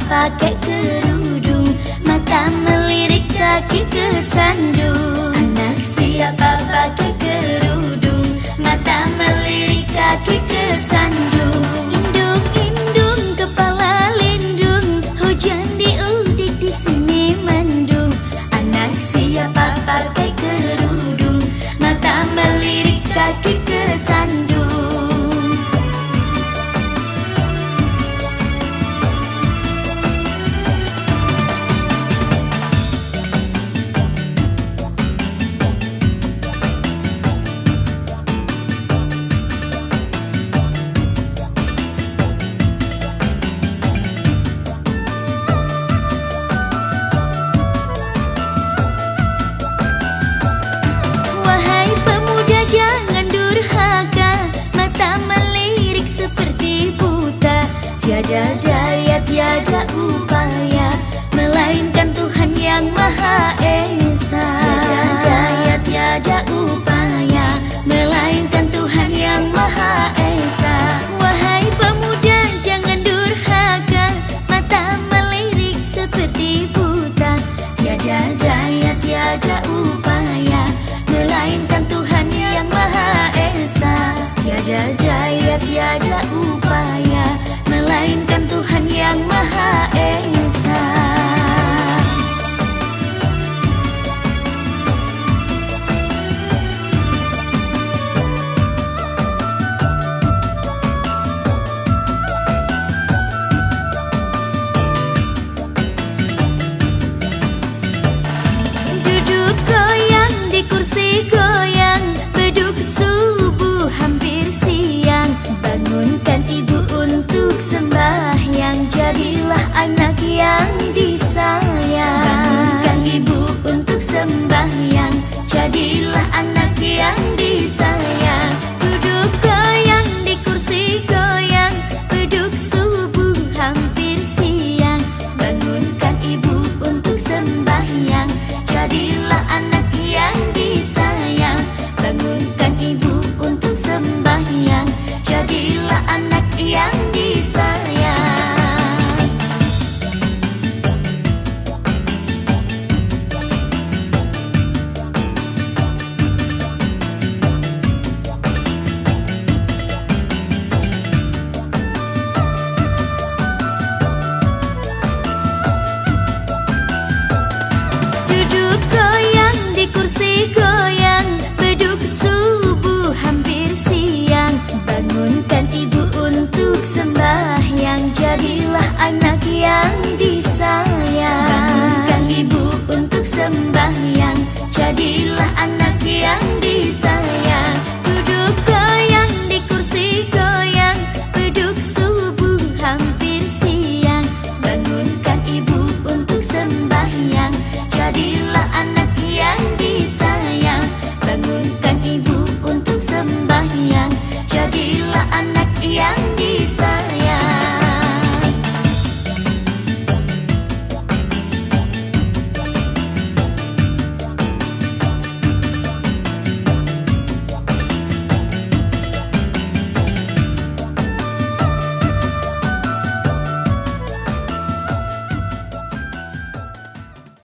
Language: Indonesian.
pakai kerudung, mata melirik kaki kesandung. Anak siapa pakai kerudung, mata melirik kaki kesandung. Indung, indung, kepala lindung, hujan diudik di sini mendung. Anak siapa pakai kerudung, mata melirik kaki kesandung. Tiada daya, tiada upaya, melainkan Tuhan yang Maha Esa. Tiada daya, tiada upaya, melainkan Tuhan yang Maha Esa. Wahai pemuda, jangan durhaka, mata melirik seperti buta. Tiada daya, tiada upaya, melainkan Tuhan yang Maha Esa. Tiada daya, tiada upaya, melainkan Tuhan yang Maha